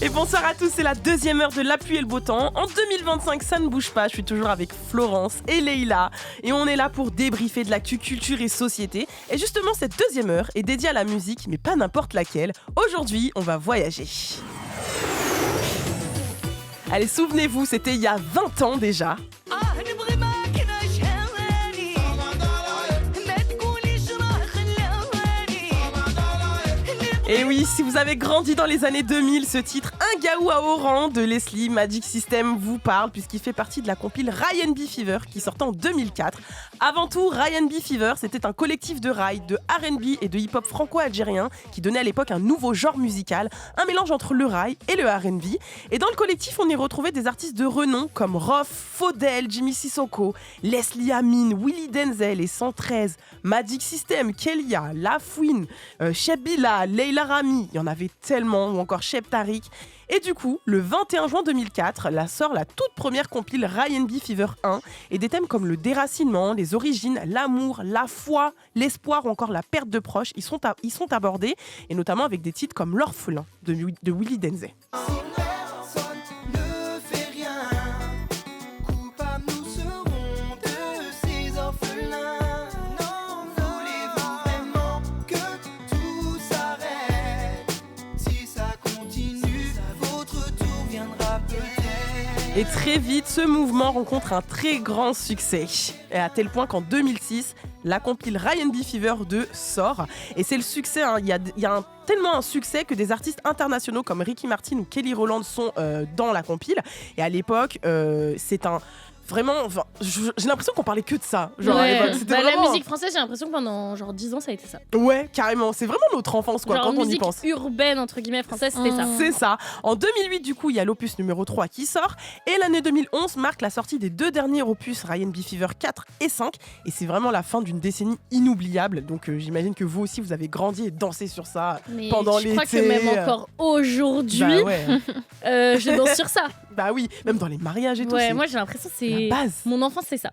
Et bonsoir à tous, c'est la deuxième heure de La pluie et le beau temps. En 2025, ça ne bouge pas, je suis toujours avec Florence et Leïla. Et on est là pour débriefer de l'actu culture et société. Et justement, cette deuxième heure est dédiée à la musique, mais pas n'importe laquelle. Aujourd'hui, on va voyager. Allez, souvenez-vous, c'était il y a 20 ans déjà. Et oui, si vous avez grandi dans les années 2000, ce titre Un Gaou à Oran de Leslie Magic System vous parle puisqu'il fait partie de la compile Ryan B Fever qui sortait en 2004. Avant tout, Ryan B Fever, c'était un collectif de raï, de R&B et de hip-hop franco-algérien qui donnait à l'époque un nouveau genre musical, un mélange entre le raï et le R&B. Et dans le collectif, on y retrouvait des artistes de renom comme Rof, Faudel, Jimmy Sissoko, Leslie Amin, Willy Denzel et 113, Magic System, Kelia, Lafouine, Cheb Bila, Leila Rami, il y en avait tellement, ou encore Cheb Tariq. Et du coup, le 21 juin 2004, sort la toute première compile Ryan B Fever 1, et des thèmes comme le déracinement, les origines, l'amour, la foi, l'espoir ou encore la perte de proches, ils sont abordés, et notamment avec des titres comme L'Orphelin de Willy Denzel. Et très vite, ce mouvement rencontre un très grand succès. Et à tel point qu'en 2006, la compile Ryan B Fever 2 sort. Et c'est le succès, il y a tellement un succès que des artistes internationaux comme Ricky Martin ou Kelly Rowland sont dans la compile. Et à l'époque, c'est un... Vraiment, enfin, j'ai l'impression qu'on parlait que de ça. Genre, ouais. c'était vraiment... La musique française, j'ai l'impression que pendant genre 10 ans, ça a été ça. Ouais, carrément. C'est vraiment notre enfance, quoi, genre quand on y pense. Musique urbaine, entre guillemets, française, c'était ça. C'est ça. En 2008, du coup, il y a l'opus numéro 3 qui sort. Et l'année 2011 marque la sortie des deux derniers opus, Ryan B Fever 4 et 5. Et c'est vraiment la fin d'une décennie inoubliable. Donc, j'imagine que vous aussi, vous avez grandi et dansé sur ça pendant l'été. Je crois que même encore aujourd'hui, je danse sur ça. Bah oui, même dans les mariages et tout. Ouais, moi j'ai l'impression que c'est la base. Mon enfance, c'est ça.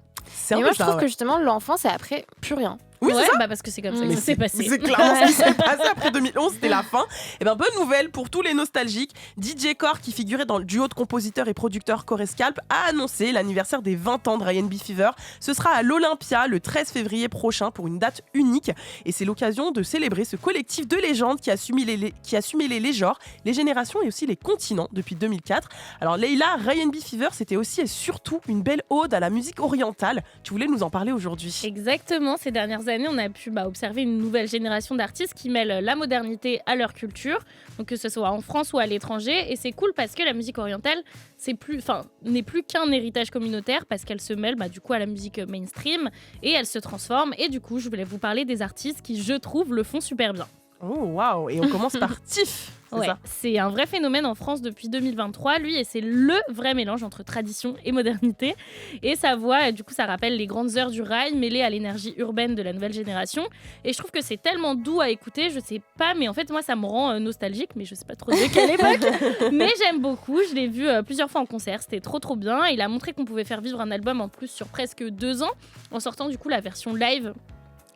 Et moi je trouve que justement l'enfance et après plus rien. Oui, ouais, c'est ça. bah parce que c'est comme ça que ça s'est passé. C'est clairement ce qui s'est passé après 2011, c'était la fin. Et ben bonne nouvelle pour tous les nostalgiques, DJ Core qui figurait dans le duo de compositeurs et producteurs Corescalp a annoncé l'anniversaire des 20 ans de Ryan B Fever. Ce sera à l'Olympia le 13 février prochain pour une date unique et c'est l'occasion de célébrer ce collectif de légendes qui a su mêler les genres, les générations et aussi les continents depuis 2004. Alors Leïla, Ryan B Fever, c'était aussi et surtout une belle ode à la musique orientale. Tu voulais nous en parler aujourd'hui. Exactement, ces dernières années, on a pu observer une nouvelle génération d'artistes qui mêlent la modernité à leur culture, donc que ce soit en France ou à l'étranger. Et c'est cool parce que la musique orientale n'est plus qu'un héritage communautaire parce qu'elle se mêle du coup à la musique mainstream et elle se transforme. Et du coup, je voulais vous parler des artistes qui, je trouve, le font super bien. Oh waouh! Et on commence par Tiff. C'est un vrai phénomène en France depuis 2023, lui, et c'est le vrai mélange entre tradition et modernité. Et sa voix, du coup, ça rappelle les grandes heures du rail mêlées à l'énergie urbaine de la nouvelle génération. Et je trouve que c'est tellement doux à écouter, je sais pas, mais en fait, moi, ça me rend nostalgique, mais je sais pas trop de quelle époque. Mais j'aime beaucoup, je l'ai vu plusieurs fois en concert, c'était trop bien. Il a montré qu'on pouvait faire vivre un album en plus sur presque 2 ans, en sortant du coup la version live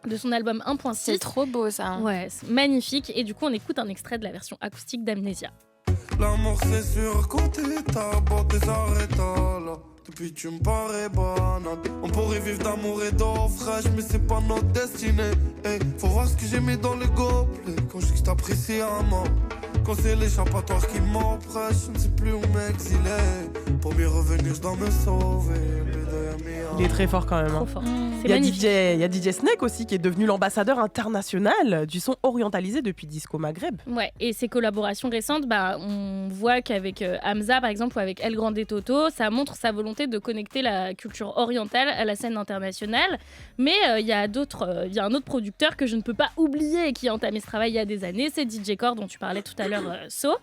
de son album 1.6. C'est trop beau ça. Ouais, c'est magnifique. Et du coup, on écoute un extrait de la version acoustique d'Amnésia. L'amour c'est surcoté, ta beauté s'arrête là. Depuis tu me parais banal. On pourrait vivre d'amour et d'eau fraîche, mais c'est pas notre destinée. Hey, faut voir ce que j'ai mis dans les gobelets quand je dis que t'apprécies à mort. Quand c'est l'échappatoire qui m'oppresse, je ne sais plus où m'exiler. Pour mieux revenir, je dois me sauver. Il est très fort quand même. Trop fort. Il y a DJ Snake aussi qui est devenu l'ambassadeur international du son orientalisé depuis Disco Maghreb. Ouais, et ses collaborations récentes, on voit qu'avec Hamza par exemple ou avec El Grande Toto, ça montre sa volonté de connecter la culture orientale à la scène internationale. Mais il y a un autre producteur que je ne peux pas oublier et qui a entamé ce travail il y a des années, c'est DJ Core dont tu parlais tout à l'heure, So.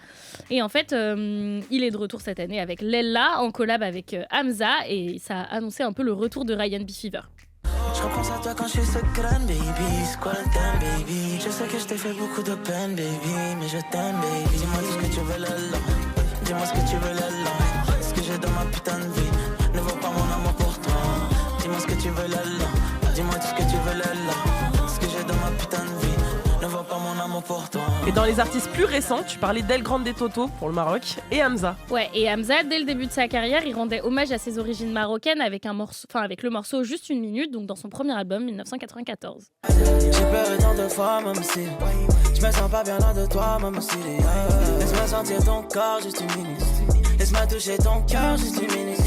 Et en fait, il est de retour cette année avec Lella en collab avec Hamza et ça a annoncé un peu le retour de Ryan B Fever. Je repense à toi quand je suis secrète, baby. C'est quoi le thème, baby? Je sais que je t'ai fait beaucoup de peine, baby. Mais je t'aime, baby. Dis-moi tout ce que tu veux, Lala. Dis-moi ce que tu veux, Lala. Ce que j'ai dans ma putain de vie ne vaut pas mon amour pour toi. Dis-moi ce que tu veux, Lala. Dis-moi tout ce que tu veux, Lala. Ce que j'ai dans ma putain de vie ne vaut pas mon amour l'amour pour toi. Et dans les artistes plus récents, tu parlais d'El Grande Toto pour le Maroc et Hamza. Ouais, et Hamza, dès le début de sa carrière, il rendait hommage à ses origines marocaines avec le morceau Juste une minute, donc dans son premier album 1994. J'ai pleuré tant de fois, même si je me sens pas bien loin de toi, même si laisse-moi sentir ton corps juste une minute. Laisse-moi toucher ton cœur juste une minute.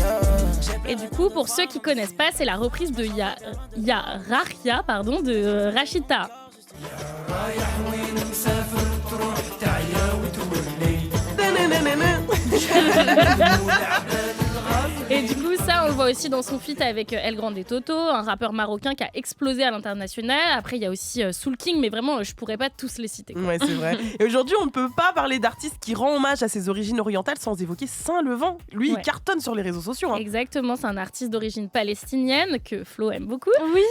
Et du coup, pour ceux qui connaissent pas, c'est la reprise de Rahia de Rachida. Et du coup, ça, on le voit aussi dans son feat avec El Grande Toto, un rappeur marocain qui a explosé à l'international. Après, il y a aussi Soul King, mais vraiment, je pourrais pas tous les citer, quoi. Ouais, c'est vrai. Et aujourd'hui, on ne peut pas parler d'artiste qui rend hommage à ses origines orientales sans évoquer Saint-Levant. Lui, il cartonne sur les réseaux sociaux. Exactement, c'est un artiste d'origine palestinienne que Flo aime beaucoup. Oui.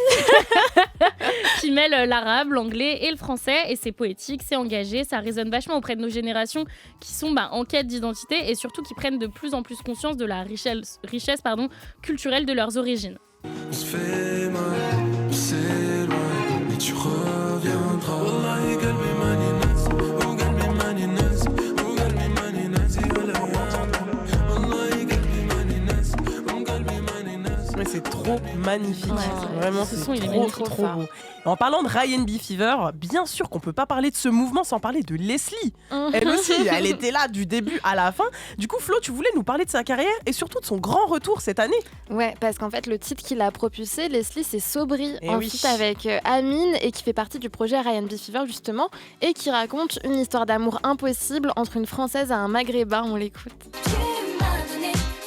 Qui mêle l'arabe, l'anglais et le français. Et c'est poétique, c'est engagé, ça résonne vachement auprès de nos générations qui sont en quête d'identité et surtout qui prennent de plus en plus conscience de la richesse culturelle de leurs origines. On se fait mal, c'est loin, mais tu reviendras. Wallahi qalbi mani nas, oh qalbi mani nas, oh qalbi mani nas, wallahi qalbi mani nas, oh qalbi mani nas. Mais c'est trop magnifique. Ouais, vraiment, ce c'est son, il est trop magnifique. beau. En parlant de Ryan B. Fever, bien sûr qu'on peut pas parler de ce mouvement sans parler de Leslie. Elle aussi, elle était là du début à la fin. Du coup, Flo, tu voulais nous parler de sa carrière et surtout de son grand retour cette année. Ouais, parce qu'en fait, le titre qu'il a propulsé, Leslie, c'est Sobri, Et en oui. feat avec Amine, et qui fait partie du projet Ryan B. Fever, justement, et qui raconte une histoire d'amour impossible entre une Française et un Maghrébin. On l'écoute.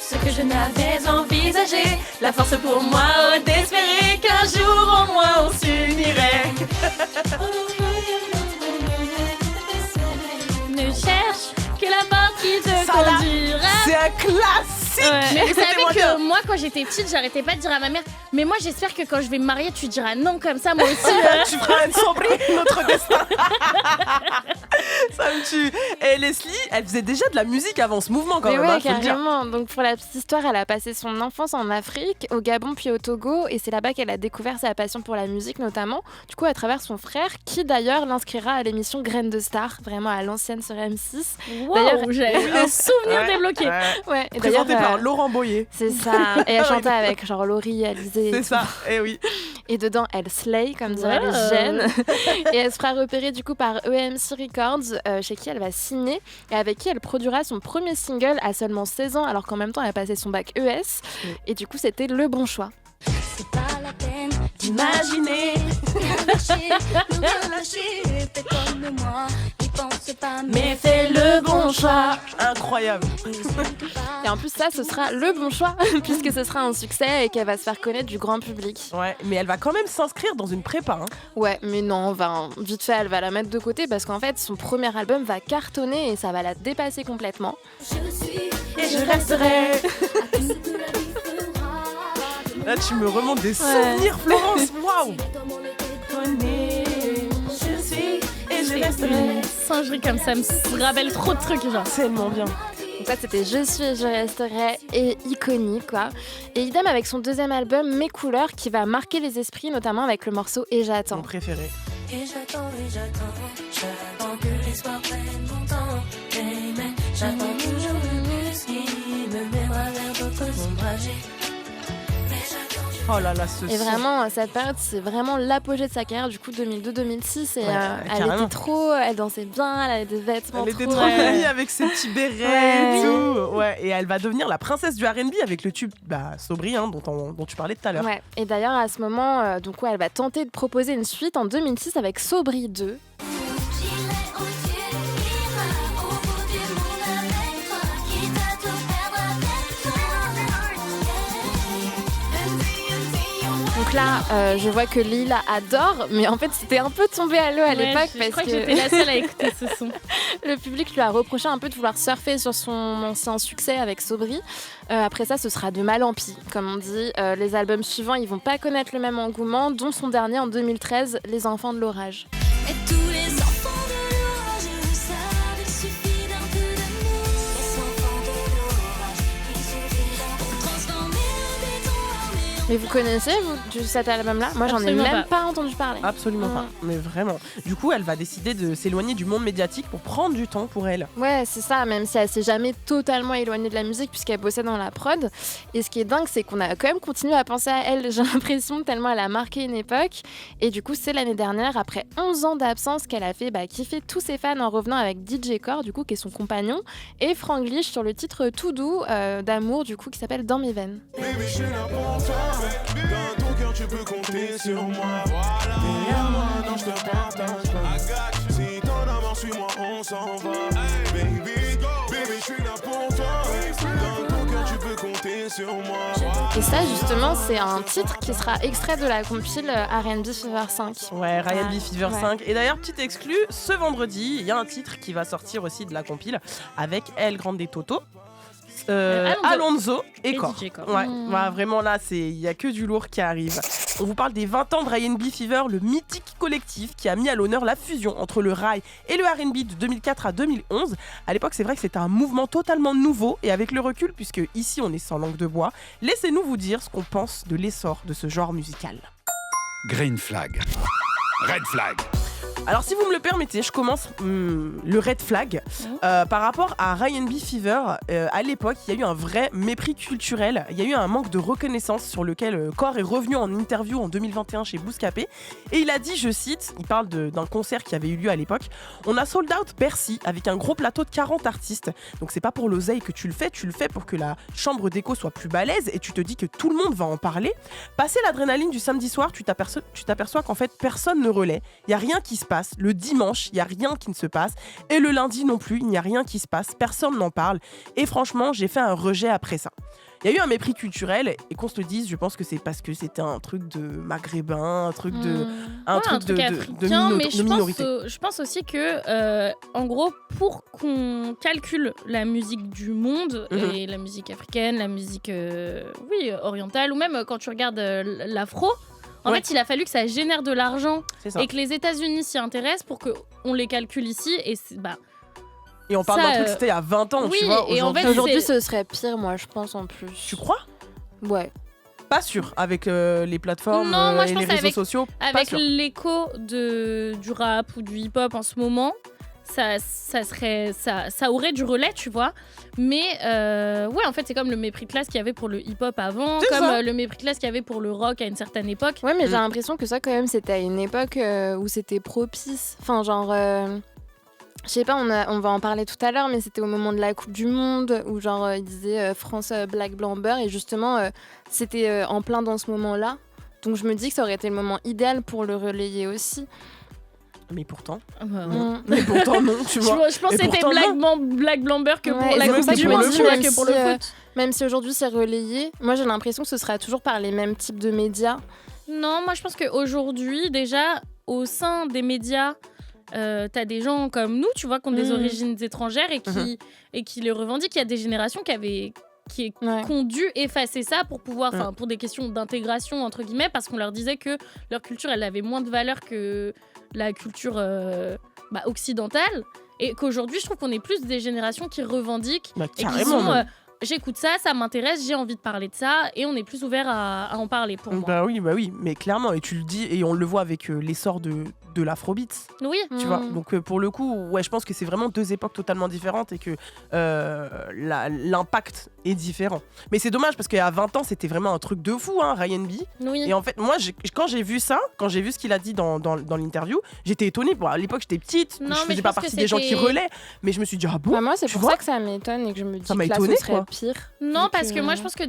Ce que je n'avais envisagé, la force pour moi d'espérer qu'un jour au moins on s'unirait. Ne cherche que la mort qui te Ça, là, conduira. C'est un classique. Mais vous savez Écoutez-moi que bien. moi, quand j'étais petite, j'arrêtais pas de dire à ma mère, mais moi j'espère que quand je vais me marier, tu diras non comme ça, moi aussi. Tu feras un Sobri, notre destin. Ça me tue. Et Leslie, elle faisait déjà de la musique avant ce mouvement quand Mais même, ouais, faut le dire. carrément. Donc pour la petite histoire, elle a passé son enfance en Afrique, au Gabon puis au Togo, et c'est là-bas qu'elle a découvert sa passion pour la musique notamment. Du coup, à travers son frère, qui d'ailleurs l'inscrira à l'émission Graines de Star, vraiment à l'ancienne sur M6. D'ailleurs, Wow, j'ai un souvenir débloqué. Ouais. Ouais. Et d'ailleurs, Présenté par Laurent Boyer. c'est ça. Et elle chantait avec genre Laurie, Alizé. C'est ça, et oui. Et dedans, elle slay, comme diraient les Wow. jeunes. Et elle se fera repérer du coup par EMC Records, chez qui elle va signer et avec qui elle produira son premier single à seulement 16 ans, alors qu'en même temps, elle a passé son bac ES. Et du coup, c'était le bon choix. C'est pas la peine d'imaginer, nous relâcher, fais comme moi, n'y pense pas, mais fais le bon choix. Incroyable. Et en plus, ça, ce sera le bon choix, puisque ce sera un succès et qu'elle va se faire connaître du grand public. Ouais, mais elle va quand même s'inscrire dans une prépa. Hein. Ouais, mais non, vite fait, elle va la mettre de côté parce qu'en fait, son premier album va cartonner et ça va la dépasser complètement. Je suis Et je resterai. à tout ce que la vie fera. Là, tu me remontes des souvenirs, Florence. Waouh. Je suis et je Une resterai. singerie comme ça me rappelle trop de trucs, genre. Tellement bien. Donc ça, c'était Je suis et je resterai et iconique, quoi. Et idem avec son deuxième album, Mes couleurs, qui va marquer les esprits, notamment avec le morceau Et Mon j'attends. préféré. Et j'attends que l'espoir prenne mon temps. Mais j'attends toujours le bus qui me mènera vers d'autres ombrages. Mais j'attends. Oh là là, ce Et son. vraiment, cette période, c'est vraiment l'apogée de sa carrière, du coup, 2002-2006. Et Ouais, elle carrément. était trop, elle dansait bien, elle avait des vêtements Elle était trop... trop jolie avec ses petits bérets Ouais. et tout. Ouais, et elle va devenir la princesse du R&B avec le tube Sobri, hein, dont tu parlais tout à l'heure. Ouais. Et d'ailleurs, à ce moment, donc, ouais, elle va tenter de proposer une suite en 2006 avec Sobri 2. Donc là, je vois que Lila adore, mais en fait, c'était un peu tombé à l'eau à l'époque je parce crois que que j'étais la seule à écouter ce son. le public lui a reproché un peu de vouloir surfer sur son ancien succès avec Sobri. Après ça, ce sera de mal en pis, comme on dit. Les albums suivants, ils vont pas connaître le même engouement, dont son dernier en 2013, Les Enfants de l'Orage. Et tous les enfants de l'orage le savent, il suffit d'un peu d'amour. Les enfants de l'orage, il suffit d'un peu pour transformer le béton armé Mais vous connaissez cet album-là? Moi, j'en ai Absolument même pas entendu parler. Absolument pas, mais vraiment. Du coup, elle va décider de s'éloigner du monde médiatique pour prendre du temps pour elle. Ouais, c'est ça, même si elle s'est jamais totalement éloignée de la musique puisqu'elle bossait dans la prod. Et ce qui est dingue, c'est qu'on a quand même continué à penser à elle, j'ai l'impression, tellement elle a marqué une époque. Et du coup, c'est l'année dernière, après 11 ans d'absence, qu'elle a fait kiffer tous ses fans en revenant avec DJ Core, du coup, qui est son compagnon, et Franglish sur le titre Tout doux d'amour, du coup, qui s'appelle Dans mes veines. Baby, je suis là pour toi. Dans ton cœur, tu peux compter sur moi. Voilà. Et à moi, non, je te partage pas. Si ton amour suit moi, on s'en va. Baby, je suis là pour toi. Dans ton cœur, tu peux compter sur moi. Et ça, justement, c'est un titre qui sera extrait de la compile R&B Fever 5. Ouais, Ryan B Fever ouais. 5. Et d'ailleurs, petit exclu, ce vendredi, il y a un titre qui va sortir aussi de la compile avec El Grande Toto. Alonso et Core. DJ Core. Ouais, ouais, vraiment là, il y a que du lourd qui arrive. On vous parle des 20 ans de Ryan B Fever, le mythique collectif qui a mis à l'honneur la fusion entre le rail et le R&B de 2004 à 2011. À l'époque, c'est vrai que c'était un mouvement totalement nouveau et avec le recul, puisque ici on est sans langue de bois, laissez-nous vous dire ce qu'on pense de l'essor de ce genre musical. Green flag. Red flag. Alors si vous me le permettez, je commence le red flag. Par rapport à Ryan B Fever, à l'époque, il y a eu un vrai mépris culturel. Il y a eu un manque de reconnaissance sur lequel Core est revenu en interview en 2021 chez Bouscapé. Et il a dit, je cite, il parle d'un concert qui avait eu lieu à l'époque, « On a sold out Bercy avec un gros plateau de 40 artistes. Donc c'est pas pour l'oseille que tu le fais pour que la chambre d'écho soit plus balèze et tu te dis que tout le monde va en parler. Passer l'adrénaline du samedi soir, tu t'aperçois qu'en fait personne ne relaie. Il y a rien qui se passe. Le dimanche, il y a rien qui ne se passe. Et le lundi non plus, il n'y a rien qui se passe. Personne n'en parle. Et franchement, j'ai fait un rejet après ça. » Il y a eu un mépris culturel et qu'on se le dise, je pense que c'est parce que c'était un truc de maghrébin, un truc de minorité. Je pense aussi que, en gros, pour qu'on calcule la musique du monde et la musique africaine, la musique orientale, ou même quand tu regardes l'afro, en fait, il a fallu que ça génère de l'argent et que les États-Unis s'y intéressent pour qu'on les calcule ici. Et on parle d'un truc, c'était il y a 20 ans, oui, tu vois. Et aujourd'hui, ce serait pire, moi, je pense, en plus. Tu crois ? Ouais. Pas sûr, avec les plateformes et les réseaux sociaux. Avec l'écho du rap ou du hip-hop en ce moment, ça aurait du relais, tu vois. Mais en fait, c'est comme le mépris de classe qu'il y avait pour le hip-hop avant, le mépris de classe qu'il y avait pour le rock à une certaine époque. Ouais, mais j'ai l'impression que ça, quand même, c'était à une époque où c'était propice. Enfin, genre... Je sais pas, on va en parler tout à l'heure, mais c'était au moment de la Coupe du Monde où il disait France Black Blanc Beurre et justement c'était en plein dans ce moment-là. Donc je me dis que ça aurait été le moment idéal pour le relayer aussi. Mais pourtant, non, tu vois. Je pense que c'était Black Blanc Beurre que pour la Coupe du Monde, que pour le foot. Même si aujourd'hui c'est relayé, moi j'ai l'impression que ce sera toujours par les mêmes types de médias. Non, moi je pense qu'aujourd'hui déjà au sein des médias, t'as des gens comme nous, tu vois, qui ont des origines étrangères et qui les revendiquent. Il y a des générations qui ont dû effacer ça pour pouvoir, pour des questions d'intégration entre guillemets, parce qu'on leur disait que leur culture, elle avait moins de valeur que la culture occidentale, et qu'aujourd'hui, je trouve qu'on est plus des générations qui revendiquent et qui sont j'écoute ça, ça m'intéresse, j'ai envie de parler de ça, et on est plus ouvert à en parler pour moi. Bah oui, mais clairement, et tu le dis, et on le voit avec l'essor de l'afrobeat. Oui. Tu vois, donc pour le coup, ouais, je pense que c'est vraiment deux époques totalement différentes et que l'impact est différent. Mais c'est dommage parce qu'à 20 ans, c'était vraiment un truc de fou, Ryan B. Oui. Et en fait, moi, quand j'ai vu ce qu'il a dit dans l'interview, j'étais étonnée. Bon, à l'époque, j'étais petite, je faisais pas partie des gens qui relaient, mais je me suis dit, ah bon, moi, c'est pour ça que ça m'étonne et que je me dis ça m'a que là, étonné, ce serait pire. Non, parce que moi, je pense que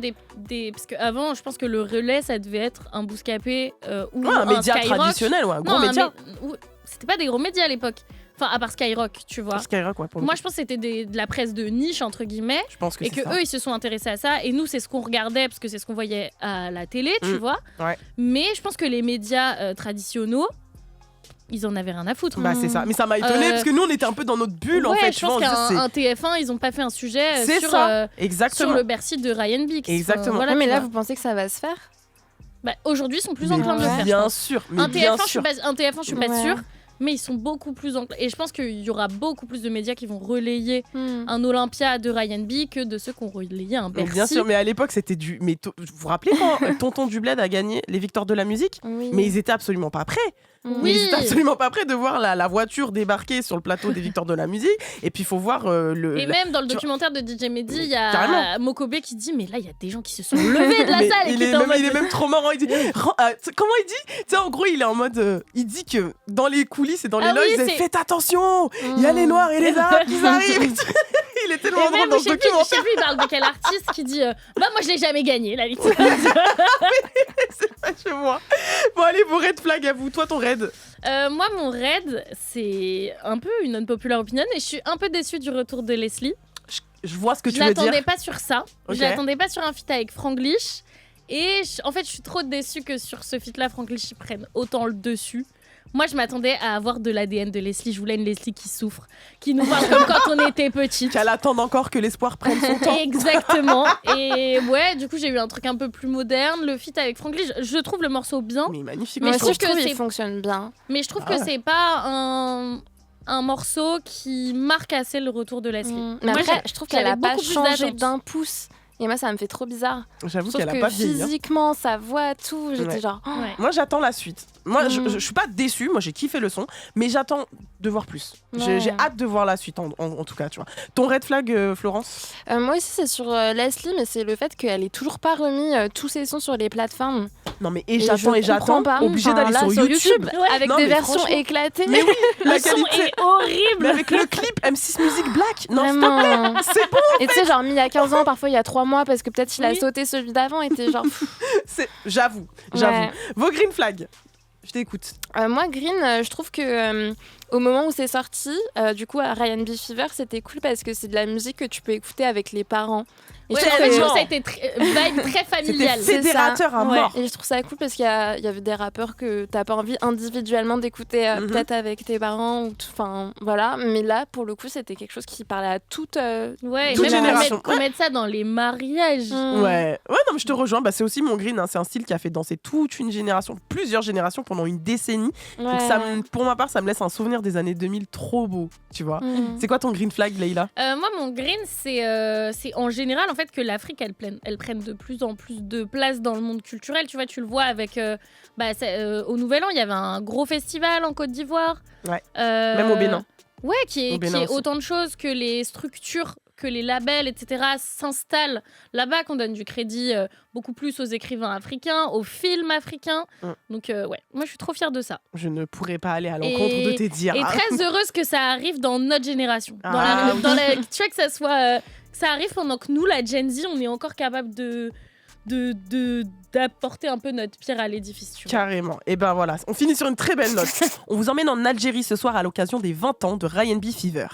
parce qu'avant, je pense que le relais, ça devait être un Bouscapé ou un média Skyrock. traditionnel, un gros média. C'était pas des gros médias à l'époque. Enfin, à part Skyrock, tu vois. Skyrock, ouais, moi, je pense que c'était de la presse de niche, entre guillemets. Je pense que et eux, ils se sont intéressés à ça. Et nous, c'est ce qu'on regardait, parce que c'est ce qu'on voyait à la télé, tu vois. Ouais. Mais je pense que les médias traditionnels, ils en avaient rien à foutre. Bah, c'est ça. Mais ça m'a étonné parce que nous, on était un peu dans notre bulle, en fait. Je pense qu'un TF1, ils ont pas fait un sujet sur le Bercy de Ryan B. Exactement. Voilà, mais là, vous pensez que ça va se faire ? Aujourd'hui, ils sont plus enclins de le faire. Bien sûr. Un TF1, je suis pas sûre. mais ils sont beaucoup plus enclins. Et je pense qu'il y aura beaucoup plus de médias qui vont relayer un Olympia de Ryan B que de ceux qui ont relayé un Bercy. Bien sûr, mais à l'époque, c'était du. Mais vous vous rappelez quand Tonton du Bled a gagné les victoires de la musique ? Oui. Mais ils étaient absolument pas prêts. Mais ils étaient absolument pas prêts de voir la voiture débarquer sur le plateau des victoires de la musique. Et puis il faut voir Et même dans le documentaire de DJ Mehdi, il y a Carrément. Mokobe qui dit mais là il y a des gens qui se sont levés de la Mais salle et il qui est étaient en même, mode... il est même trop marrant. Il dit, comment il dit ? Tu sais, en gros, il est en mode. Il dit que dans les coulisses et dans les Ah loges, oui, il dit, c'est- faites attention, il y a les noirs et les arabes qui arrivent. Il est tellement Et drôle même, dans je ce sais plus, documentaire. il parle de quel artiste qui dit bah moi je l'ai jamais gagné la victoire. C'est pas chez moi. Bon, allez, vos red flags à vous. Toi, ton red. Moi mon raid c'est un peu une unpopular opinion et je suis un peu déçue du retour de Leslie. Je vois ce que Je tu veux dire. l'attendais pas sur ça. Ok. Je l'attendais pas sur un feat avec Franglish. Et en fait, je suis trop déçue que sur ce feat-là, Franglish il prenne autant le dessus. Moi, je m'attendais à avoir de l'ADN de Leslie. Je voulais une Leslie qui souffre, qui nous parle comme quand on était petite. Qu'elle attend encore que l'espoir prenne son temps. Exactement. Et ouais, du coup, j'ai eu un truc un peu plus moderne. Le feat avec Franglish, je trouve le morceau bien. Mais magnifique. Mais Moi je aussi, trouve je trouve que qu'il fonctionne bien. Mais je trouve Ah que ouais. c'est pas un morceau qui marque assez le retour de Leslie. Mais Moi, après, je trouve qu'elle j'avais a pas beaucoup plus changé d'attentes. d'un pouce. Et moi, ça me fait trop bizarre. J'avoue Sauf qu'elle a que pas vieilli. hein. physiquement, sa voix, tout, j'étais Ouais. genre... oh. Ouais. Moi, j'attends la suite. Moi, Mm. je suis pas déçue. Moi, j'ai kiffé le son, mais j'attends de voir plus. Ouais. J'ai hâte de voir la suite, en tout cas, tu vois. Ton red flag, Florence ? Moi aussi, c'est sur Leslie, mais c'est le fait qu'elle ait toujours pas remis tous ses sons sur les plateformes. Non, mais Et j'attends je comprends pas. obligé Enfin, d'aller là, sur YouTube. Ouais. Avec Non, des mais versions franchement. éclatées. Mais oui, la Le son qualité. est horrible. Mais avec le clip M6 Music Black. Non, s'il te Vraiment. plaît, c'est bon. Et tu sais, genre mis il y a 15 ans, parfois il y a 3 mois, parce que peut-être il a Oui. sauté celui d'avant et t'es genre... J'avoue. Ouais. Vos green flags. Je t'écoute. Moi, Green, je trouve que au moment où c'est sorti, du coup, à Ryan B. Fever, c'était cool parce que c'est de la musique que tu peux écouter avec les parents. Et Ouais, je trouve en fait, que- je trouve que ça a été vibe très familial. C'était fédérateur à Ouais. mort. Et je trouve ça cool parce qu'il y avait des rappeurs que t'as pas envie individuellement d'écouter Mhm. peut-être avec tes parents ou enfin voilà, mais là pour le coup c'était quelque chose qui parlait à toute Ouais, et Toute même génération. qu'on mette ça dans les mariages. Ouais, non, mais je te rejoins. Bah, c'est aussi mon green. Hein. C'est un style qui a fait danser toute une génération, plusieurs générations pendant une décennie. Donc pour ma part, ça me laisse un souvenir des années 2000 trop beau, tu vois. C'est quoi ton green flag, Leïla ? Moi, mon green, c'est en général en fait que l'Afrique, elle prenne de plus en plus de place dans le monde culturel. Tu vois, tu le vois avec au Nouvel An, il y avait un gros festival en Côte d'Ivoire. Ouais. Même au Bénin. Ouais, qui Au est Bénin aussi. autant de choses que les structures, que les labels, etc. s'installent là-bas, qu'on donne du crédit beaucoup plus aux écrivains africains, aux films africains. Donc ouais, moi je suis trop fière de ça. Je ne pourrais pas aller à l'encontre de tes dires. Et très heureuse que ça arrive dans notre génération. Tu vois, que ça soit... que ça arrive pendant que nous, la Gen Z, on est encore capable d'apporter un peu notre pierre à l'édifice. Tu vois. Carrément. Et ben voilà, on finit sur une très belle note. On vous emmène en Algérie ce soir à l'occasion des 20 ans de Ryan B. Fever.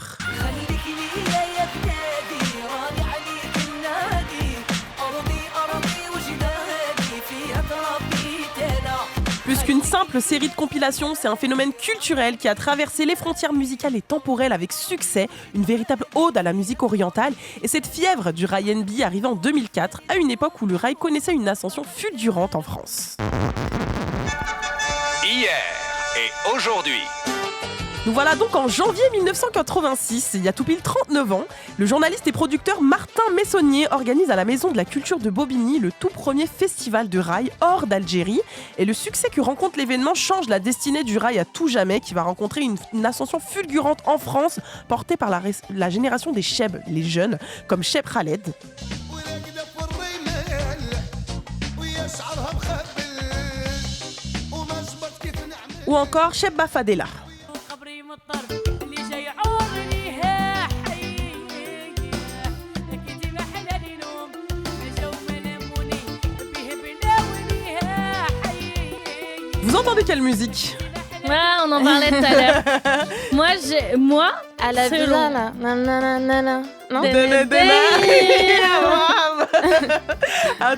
Plus qu'une simple série de compilations, c'est un phénomène culturel qui a traversé les frontières musicales et temporelles avec succès, une véritable ode à la musique orientale. Et cette fièvre du Ryan B arrivait en 2004, à une époque où le rail connaissait une ascension fulgurante en France. Hier et aujourd'hui. Nous voilà donc en janvier 1986, il y a tout pile 39 ans. Le journaliste et producteur Martin Messonnier organise à la Maison de la Culture de Bobigny le tout premier festival de rail hors d'Algérie. Et le succès que rencontre l'événement change la destinée du rail à tout jamais, qui va rencontrer une ascension fulgurante en France, portée par la génération des Cheb, les jeunes, comme Cheb Khaled. Ou encore Cheb Bafadela. Vous entendez quelle musique ? Ouais, on en parlait tout à l'heure. Moi, à la c'est villa long. là, nanana, non Des- Demain, des- demain.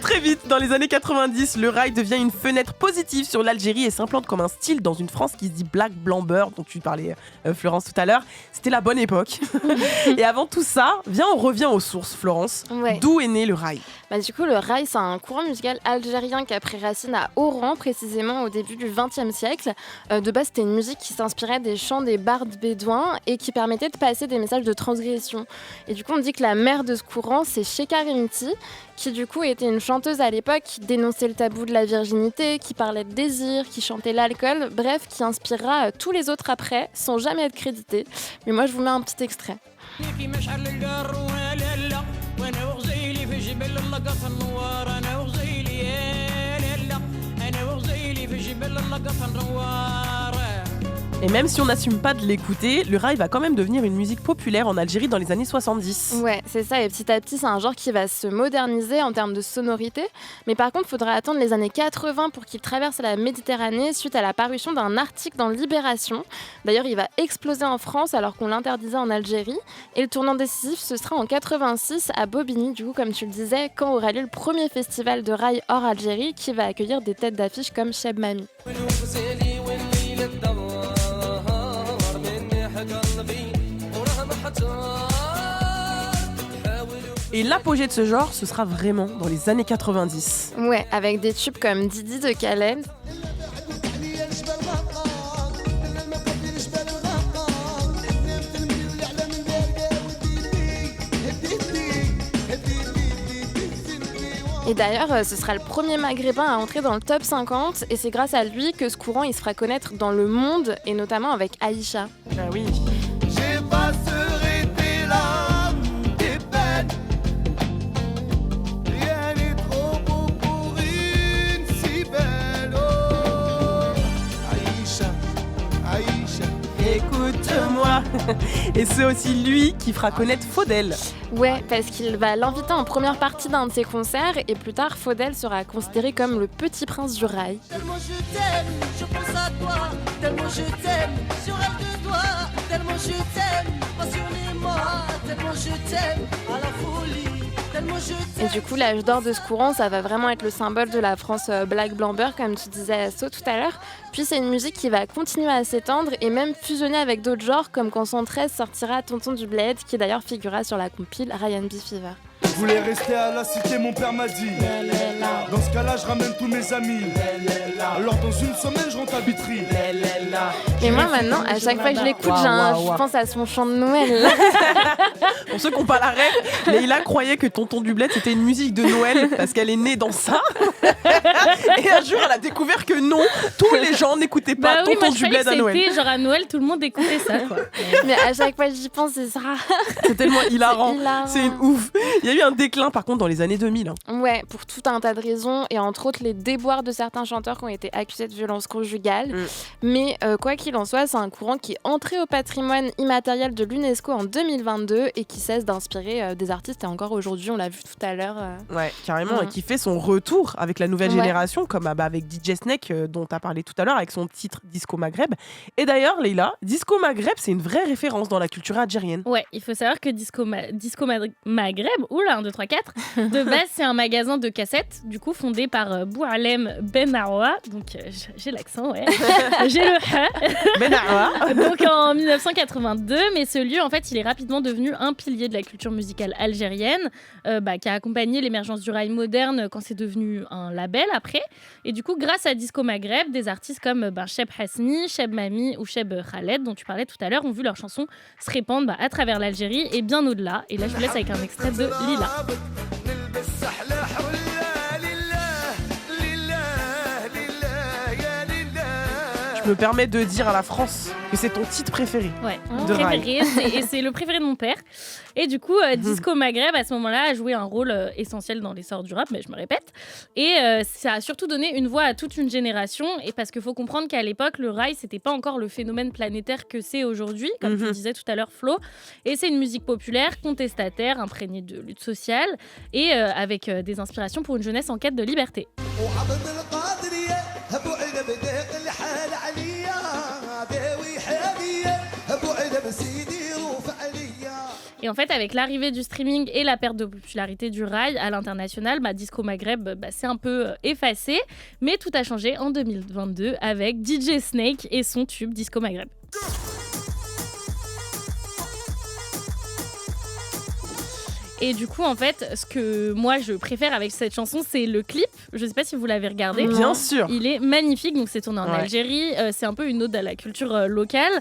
Très vite, dans les années 90, le rail devient une fenêtre positive sur l'Algérie et s'implante comme un style dans une France qui se dit black, blanc, beurre, dont tu parlais Florence tout à l'heure. C'était la bonne époque. Et avant tout ça, on revient aux sources, Florence. Ouais. D'où est né le rail? Du coup, le rail, c'est un courant musical algérien qui a pris racine à Oran, précisément au début du XXe siècle. De base, c'était une musique qui s'inspirait des chants des bardes bédouins et qui permettait de passer des messages de transgression. Et du coup, on dit que la mère de ce courant, c'est Cheka Rimti, qui du coup était une chanteuse à l'époque qui dénonçait le tabou de la virginité, qui parlait de désir, qui chantait l'alcool, bref, qui inspirera tous les autres après, sans jamais être créditée. Mais moi, je vous mets un petit extrait. Et même si on n'assume pas de l'écouter, le rail va quand même devenir une musique populaire en Algérie dans les années 70. Ouais, c'est ça. Et petit à petit, c'est un genre qui va se moderniser en termes de sonorité. Mais par contre, il faudra attendre les années 80 pour qu'il traverse la Méditerranée suite à la parution d'un article dans Libération. D'ailleurs, il va exploser en France alors qu'on l'interdisait en Algérie. Et le tournant décisif, ce sera en 86 à Bobigny, du coup, comme tu le disais, quand aura lieu le premier festival de rail hors Algérie qui va accueillir des têtes d'affiche comme Cheb Mami. Et l'apogée de ce genre, ce sera vraiment dans les années 90. Ouais, avec des tubes comme Didi de Khaled. Et d'ailleurs, ce sera le premier maghrébin à entrer dans le top 50 et c'est grâce à lui que ce courant il se fera connaître dans le monde et notamment avec Aïcha. Ah oui. J'effacerai tes larmes, tes peines. Rien n'est trop beau pour une si belle. Oh, Aïcha, Aïcha. Écoute-moi. Et c'est aussi lui qui fera connaître Faudel. Ouais, parce qu'il va l'inviter en première partie d'un de ses concerts et plus tard, Faudel sera considéré comme le petit prince du rail. Tellement je t'aime, je pense à toi. Tellement je t'aime, je rêve de toi. Tellement je t'aime, passionnément. Tellement je t'aime, à la folie. Tellement je t'aime. Et du coup, l'âge d'or de ce courant, ça va vraiment être le symbole de la France black blanc beurre, comme tu disais So tout à l'heure. Puis c'est une musique qui va continuer à s'étendre et même fusionner avec d'autres genres, comme quand 113 sortira Tonton du Bled, qui d'ailleurs figurera sur la compile Ryan B. Fever. Je voulais rester à la cité, mon père m'a dit. Dans ce cas-là, je ramène tous mes amis. Alors dans une semaine, je rentre à Vitry. Et moi maintenant, à chaque fois que je l'écoute, je pense à son chant de Noël. Pour ceux qui n'ont pas la rêve, Leïla croyait que Tonton du Bled c'était une musique de Noël parce qu'elle est née dans ça. Et un jour, elle a découvert que non, tous les gens n'écoutaient pas oui, Tonton moi, du Bled à Noël. C'était genre à Noël, tout le monde écoutait ça, quoi. Mais à chaque fois que j'y pense, c'est ça. C'est tellement hilarant. hilarant. C'est une ouf. Il y a eu un déclin par contre dans les années 2000. Ouais, pour tout un tas de raisons et entre autres les déboires de certains chanteurs qui ont été accusés de violence conjugale. Mais quoi qu'il en soit, c'est un courant qui est entré au patrimoine immatériel de l'UNESCO en 2022 et qui cesse d'inspirer des artistes et encore aujourd'hui, on l'a vu tout à l'heure. Ouais, carrément, et qui fait son retour avec la nouvelle génération, comme avec DJ Snake dont tu as parlé tout à l'heure avec son titre Disco Maghreb. Et d'ailleurs, Leïla, Disco Maghreb, c'est une vraie référence dans la culture algérienne. Ouais, il faut savoir que Disco Maghreb, oula, 1, 2, 3, 4, de base c'est un magasin de cassettes, du coup fondé par Boualem Ben Aroua, donc j'ai l'accent, ouais, j'ai le Ben Aroua. Donc en 1982, mais ce lieu en fait il est rapidement devenu un pilier de la culture musicale algérienne, qui a accompagné l'émergence du rail moderne quand c'est devenu un label après, et du coup grâce à Disco Maghreb, des artistes comme Cheb Hasni, Cheb Mami ou Cheb Khaled dont tu parlais tout à l'heure ont vu leurs chansons se répandre à travers l'Algérie et bien au-delà, et là je vous laisse avec un extrait de Lila. Je me permets de dire à la France que c'est ton titre préféré. Ouais, mon de préféré, et c'est le préféré de mon père. Et du coup, Disco Maghreb, à ce moment-là, a joué un rôle essentiel dans l'essor du rap, mais je me répète. Et ça a surtout donné une voix à toute une génération, et parce qu'il faut comprendre qu'à l'époque, le rail, c'était pas encore le phénomène planétaire que c'est aujourd'hui, comme tu disais tout à l'heure, Flo. Et c'est une musique populaire, contestataire, imprégnée de lutte sociale, et avec des inspirations pour une jeunesse en quête de liberté. Et en fait, avec l'arrivée du streaming et la perte de popularité du rail à l'international, Disco Maghreb c'est un peu effacé. Mais tout a changé en 2022 avec DJ Snake et son tube Disco Maghreb. Et du coup, en fait, ce que moi je préfère avec cette chanson, c'est le clip. Je sais pas si vous l'avez regardé. Bien sûr. Il est magnifique. Donc, c'est tourné en Algérie. C'est un peu une ode à la culture locale,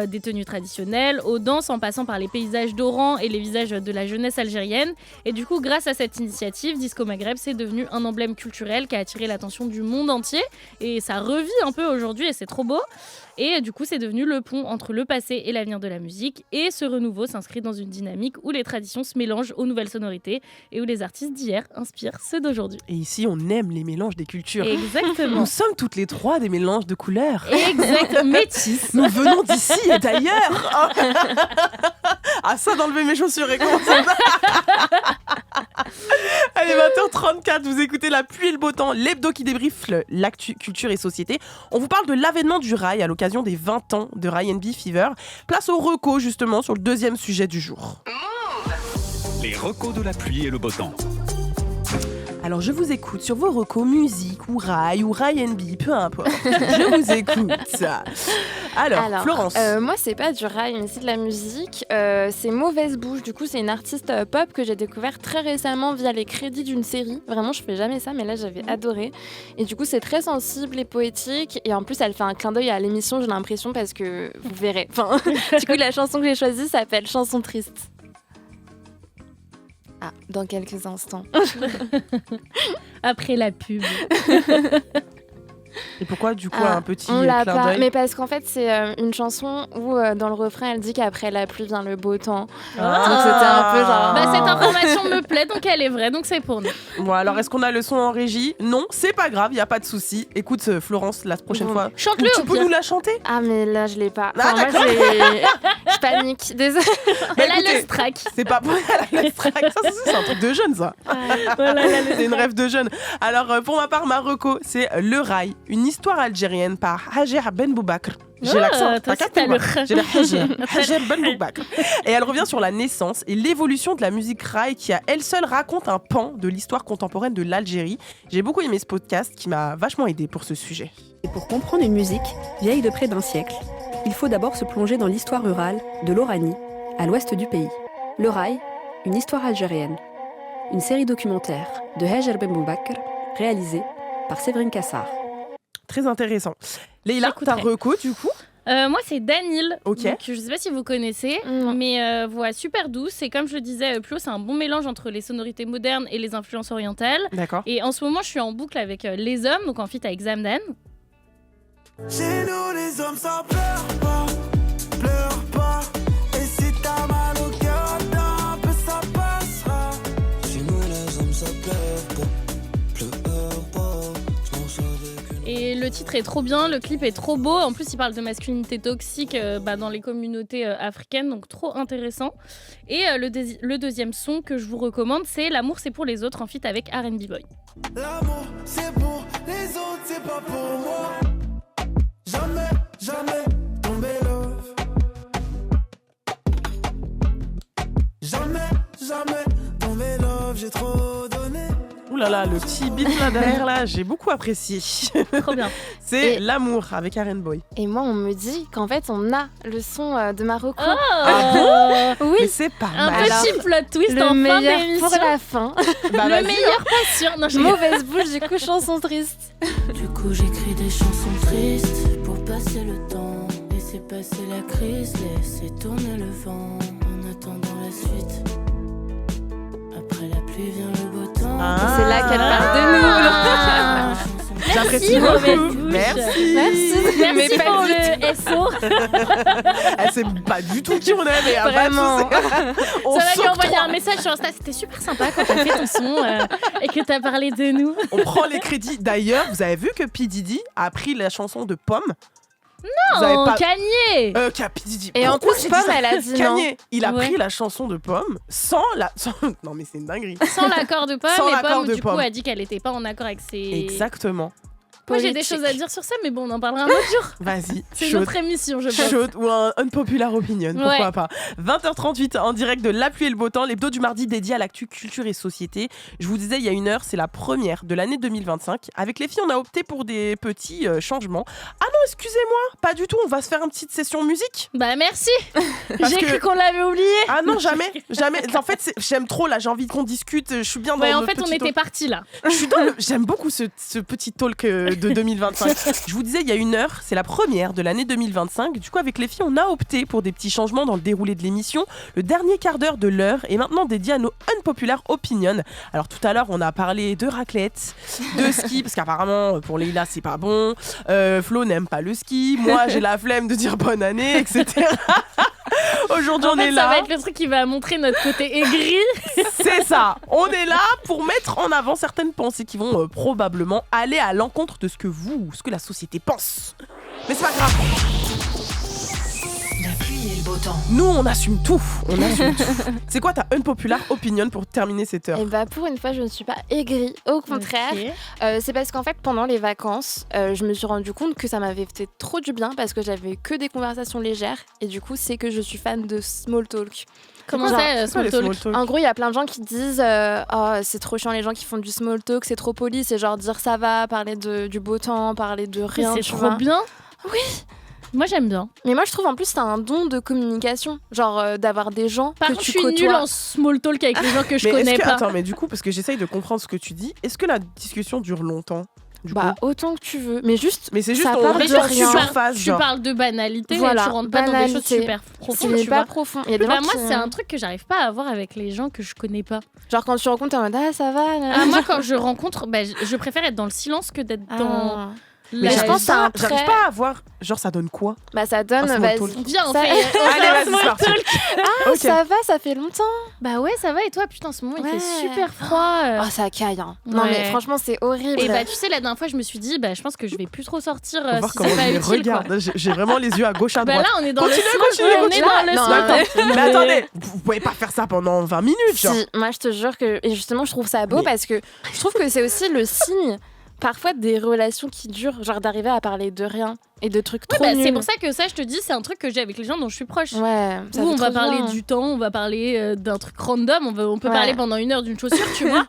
des tenues traditionnelles, aux danses, en passant par les paysages d'Oran et les visages de la jeunesse algérienne. Et du coup, grâce à cette initiative, Disco Maghreb, c'est devenu un emblème culturel qui a attiré l'attention du monde entier. Et ça revit un peu aujourd'hui et c'est trop beau. Et du coup, c'est devenu le pont entre le passé et l'avenir de la musique. Et ce renouveau s'inscrit dans une dynamique où les traditions se mélangent aux nouvelles sonorités et où les artistes d'hier inspirent ceux d'aujourd'hui. Et ici, on aime les mélanges des cultures. Exactement. Nous sommes toutes les trois des mélanges de couleurs. Exactement. Métis. Nous venons d'ici et d'ailleurs. Ah, ça, d'enlever mes chaussures et comment ça Allez, 20h34, vous écoutez La pluie et le beau temps, l'hebdo qui débriefe l'actu, culture et société. On vous parle de l'avènement du rail à l'occasion des 20 ans de Ryan B Fever. Place au reco, justement, sur le deuxième sujet du jour. Les recos de la pluie et le beau temps. Alors, je vous écoute sur vos recos musique ou rail ou Ryan B, peu importe. Je vous écoute. Alors Florence. Moi, c'est pas du rail, mais c'est de la musique. C'est Mauvaise Bouche. Du coup, c'est une artiste pop que j'ai découvert très récemment via les crédits d'une série. Vraiment, je fais jamais ça, mais là, j'avais adoré. Et du coup, c'est très sensible et poétique. Et en plus, elle fait un clin d'œil à l'émission, j'ai l'impression, parce que vous verrez. Enfin, du coup, la chanson que j'ai choisie s'appelle Chanson triste. Ah, dans quelques instants. Après la pub. Et pourquoi du coup un petit on l'a clin pas, d'œil? mais parce qu'en fait c'est une chanson où dans le refrain elle dit qu'après la pluie vient le beau temps. Donc c'était un peu genre... Cette information me plaît, donc elle est vraie, donc c'est pour nous. Bon, alors est-ce qu'on a le son en régie? Non, c'est pas grave, y a pas de souci. Écoute Florence, la prochaine fois, chante-le. tu peux nous la chanter? Ah mais là je l'ai pas. Ah, moi je panique, désolée. Elle a le strike. C'est pas pour elle a le strike. Ça c'est un truc de jeune ça. Voilà, c'est une rêve de jeune. Alors pour ma part, ma reco, c'est Le Rail, une histoire algérienne par Hajer Ben Boubakr. J'ai l'accent, toi aussi, t'as le j'ai la Hajer Ben Boubakr. Et elle revient sur la naissance et l'évolution de la musique rail qui à elle seule raconte un pan de l'histoire contemporaine de l'Algérie. J'ai beaucoup aimé ce podcast qui m'a vachement aidé pour ce sujet. Et pour comprendre une musique vieille de près d'un siècle, il faut d'abord se plonger dans l'histoire rurale de l'Oranie, à l'ouest du pays. Le Rail, une histoire algérienne. Une série documentaire de Hajer Ben Boubakr, réalisée par Séverine Cassard. Très intéressant. Leïla, ta reco du coup? Moi, c'est Danil. Ok. Donc, je sais pas si vous connaissez, mais voix super douce. Et comme je le disais plus haut, c'est un bon mélange entre les sonorités modernes et les influences orientales. D'accord. Et en ce moment, je suis en boucle avec Les Hommes, donc en feat avec Zamdan. Chez nous, les hommes, ça pleure pas, pleure pas. Et si t'as mal au cœur, un peu ça passera. Chez nous, les hommes, ça pleure pas. Et le titre est trop bien, le clip est trop beau. En plus, il parle de masculinité toxique dans les communautés africaines, donc trop intéressant. Et le deuxième son que je vous recommande, c'est L'amour, c'est pour les autres, en feat avec R&B Boy. L'amour, c'est pour les autres, c'est pas pour moi. Jamais, jamais tomber love. Jamais, jamais tomber love, j'ai trop donné. Ouh là là, le petit beat là derrière là, j'ai beaucoup apprécié. Trop bien. C'est L'amour avec Aren Boy. Et moi on me dit qu'en fait on a le son de Marocco. Ah bon? Oui. Mais c'est pas Un mal. petit plot twist Le en fin meilleur d'émission. pour la fin. Bah, le vas-y, meilleur pas sûr. Non, je Mauvaise Bouche, du coup chanson triste. Du coup j'écris des chansons tristes pour passer le temps, laisser passer la crise, laisser tourner le vent en attendant la suite. Après la pluie vient le beau temps. Ah. C'est là qu'elle parle de nous. J'apprécie Mauvaise beaucoup. Bouche. Merci. Merci pas pour du le SO. Elle sait pas du tout qui on est, mais Vraiment. On Ça va lui envoyer s'octroie. un message sur Insta. C'était super sympa quand t'as fait ton son et que t'as parlé de nous. On prend les crédits. D'ailleurs, vous avez vu que P. Diddy a pris la chanson de Pomme? Vous avez Non, pas... Kanye. P. Diddy. Et en Pourquoi plus j'ai Pomme dit ça? elle a dit non. Kanye, il a Ouais. pris la chanson de Pomme sans la... Non mais c'est une dinguerie. Sans l'accord de Pomme, Sans et l'accord Pomme de du coup Pomme. a dit qu'elle était pas en accord avec ses... Exactement. Moi, j'ai des choses à dire sur ça, mais bon, on en parlera un autre jour. Vas-y, C'est chaude. notre émission, je pense. Chaude ou un unpopular opinion, pourquoi Ouais. pas. 20h38 en direct de La Pluie et le Beau Temps, l'hebdo du mardi dédié à l'actu culture et société. Je vous disais il y a une heure, c'est la première de l'année 2025. Avec les filles, on a opté pour des petits changements. Ah non, excusez-moi, pas du tout, on va se faire une petite session musique. Bah merci. Parce J'ai que- cru qu'on l'avait oublié. Ah non, jamais. En fait, j'aime trop là, j'ai envie qu'on discute, je suis bien dans Ouais, en le fait, on petit était talk. partis là. J'aime beaucoup ce petit talk de 2025. Je vous disais, il y a une heure, c'est la première de l'année 2025. Du coup, avec les filles, on a opté pour des petits changements dans le déroulé de l'émission. Le dernier quart d'heure de l'heure est maintenant dédié à nos unpopular opinions. Alors, tout à l'heure, on a parlé de raclette, de ski, parce qu'apparemment, pour Leïla, c'est pas bon. Flo n'aime pas le ski. Moi, j'ai la flemme de dire bonne année, etc. Aujourd'hui, En on fait, est ça là. va être le truc qui va montrer notre côté aigri. C'est ça. On est là pour mettre en avant certaines pensées qui vont probablement aller à l'encontre de ce que la société pense. Mais c'est pas grave. La pluie et le beau temps. Nous, on assume tout. On assume tout. C'est quoi ta unpopular opinion pour terminer cette heure? Et bah pour une fois, je ne suis pas aigrie. Au contraire, Ok. c'est parce qu'en fait, pendant les vacances, je me suis rendu compte que ça m'avait fait trop du bien parce que j'avais que des conversations légères. Et du coup, c'est que je suis fan de small talk. Comment Genre, ça, C'est quoi small les talk small talk? En gros, il y a plein de gens qui disent oh, c'est trop chiant les gens qui font du small talk, c'est trop poli, c'est genre dire ça va, parler du beau temps, parler de rien. C'est tu trop vois. bien. Oui. Moi, j'aime bien. Mais moi, je trouve en plus c'est un don de communication, genre d'avoir des gens Par que contre, tu je suis nulle côtoies. en small talk avec les gens que je Mais connais est-ce que, pas. attends, mais du coup, parce que j'essaye de comprendre ce que tu dis, est-ce que la discussion dure longtemps du Bah coup autant que tu veux, mais juste Mais c'est juste ça on part Mais de reste rien. sur surface, tu genre. parles de banalité, Voilà, tu rentres pas dans des choses banalité. super profondes, c'est tu pas vois. profond. Il y a Et des bah gens moi, qui... c'est un truc que j'arrive pas à avoir avec les gens que je connais pas. Genre quand tu rencontres, t'es en mode ah ça va. Ah, moi, quand je rencontre, bah, je préfère être dans le silence que d'être dans Ah. Mais la... je pense que c'est un j'arrive trait- pas à voir. Genre, ça donne quoi? Bah ça donne, Un small vas-y. talk. Viens, on Ça- fait Allez, vas-y, c'est parti. Ah Ok. ça va, ça fait longtemps. Bah ouais, ça va et toi, putain, en ce moment, il Ouais. fait super froid. Oh ça caille. Hein. Non Ouais. mais franchement c'est horrible. Et bah tu sais, la dernière fois, je me suis dit, bah je pense que je vais plus trop sortir On va voir si comment c'est je pas les utile. Quoi. regarde. J'ai vraiment les yeux à gauche, à Bah droite. là, on est dans Continue, le continue, on est continue. dans le Non, small talk. Mais attendez, vous pouvez pas faire ça pendant 20 minutes, genre. Si, moi je te jure que et justement je trouve ça beau Mais- parce que je trouve que c'est aussi le signe parfois des relations qui durent, genre d'arriver à parler de rien et de trucs Ouais, trop bah, nuls. c'est pour ça que ça, je te dis, c'est un truc que j'ai avec les gens dont je suis proche. Ouais, ça Où fait on va trop parler bien. du temps, on va parler d'un truc random, on peut Ouais. parler pendant 1 heure d'une chaussure, tu vois.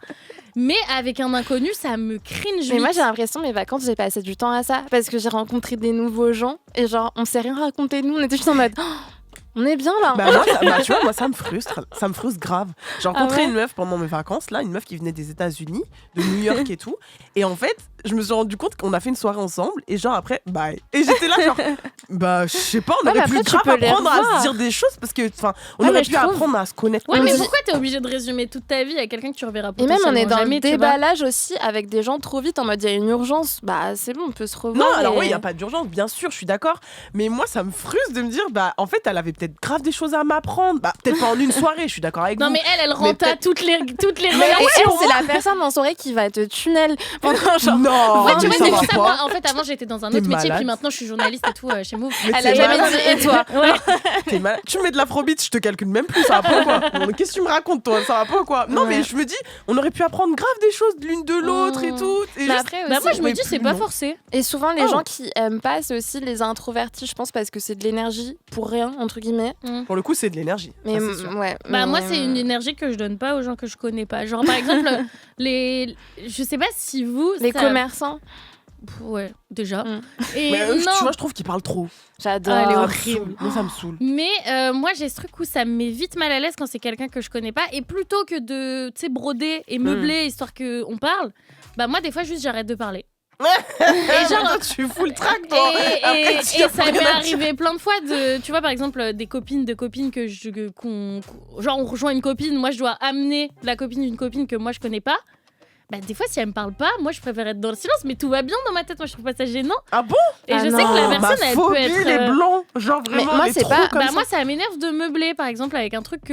Mais avec un inconnu, ça me cringe. Mais moi vite. j'ai l'impression mes vacances j'ai passé du temps à ça parce que j'ai rencontré des nouveaux gens et genre on s'est rien raconté de nous, on était juste en mode oh, on est bien là. Bah, moi, tu vois, moi, ça me frustre grave. J'ai rencontré Ah ouais une meuf pendant mes vacances, là, une meuf qui venait des États-Unis, de New York et tout. Et en fait, je me suis rendu compte qu'on a fait une soirée ensemble, et genre après, bye. Et j'étais là, genre, bah, je sais pas, on Ouais, aurait mais pu après, tu grave peux les apprendre à revoir. se dire des choses, parce que, enfin, on Ouais, aurait mais pu je trouve- apprendre à se connaître. Ouais, mais On dit- pourquoi t'es obligé de résumer toute ta vie à quelqu'un que tu reverras Et même on est potentiellement dans jamais, le tu vois. déballage aussi avec des gens trop vite en mode il y a une urgence, bah c'est bon on peut se revoir. Non, alors et- oui, il n'y a pas d'urgence, bien sûr, je suis d'accord. Mais moi, ça me frustre de me dire, bah, en fait, elle avait peut-être grave des choses à m'apprendre. Bah, peut-être pas en une soirée, je suis d'accord avec Non, vous. mais elle renta peut-être- toutes les Et relations. elle, c'est la personne dans son oreille qui va te tunnel pendant genre. Non, Ouais, tu mais vois, c'est va pour ça, pas. moi, en fait, avant, j'étais dans un T'es autre métier, malade. puis maintenant, je suis journaliste et tout chez Move. Mais Elle t'es a jamais malade. dit et toi. Ouais. T'es malade. Tu me mets de l'afrobeat, je te calcule même plus, ça va pas ou quoi? Bon, qu'est-ce que tu me racontes, toi? Ça va pas ou quoi? Non, Ouais. mais je me dis, on aurait pu apprendre grave des choses de l'une de l'autre et Mmh. tout. Et Mais juste- après Bah, aussi, moi, je me mais dis, c'est plus, pas non. forcé. et souvent les Oh. gens qui aiment pas c'est aussi les introvertis je pense parce que c'est de l'énergie pour rien entre guillemets. Pour le coup, c'est de l'énergie. Mais ça, c'est sûr. ouais. Bah, moi, mais- c'est une énergie que je donne pas aux gens que je connais pas. Genre, par exemple, je sais pas si vous. les ça- commerçants. Ouais, déjà. Mm. Et Mais non. tu vois, je trouve qu'ils parlent trop. J'adore. Ah, elle est Ça me horrible. saoule. Moi, ça me saoule. Mais moi, j'ai ce truc où ça me met vite mal à l'aise quand c'est quelqu'un que je connais pas. Et plutôt que de, tu sais, broder et meubler histoire qu'on parle, bah moi, des fois, juste, j'arrête de parler. Et genre, tu fous le trac, toi. Après, tu Et as ça plus m'est rien à dire. arrivé plein de fois de, tu vois, par exemple, des copines de copines genre, on rejoint une copine, moi, je dois amener la copine d'une copine que moi, je connais pas. Bah, des fois, si elle me parle pas, moi, je préfère être dans le silence, mais tout va bien dans ma tête. Moi, je trouve pas ça gênant. Ah bon? Et Ah je sais non. que la Ma personne, elle peut phobie, être. les blancs. Genre, vraiment, moi, les c'est trous pas- comme Bah, ça. moi, ça m'énerve de meubler, par exemple, avec un truc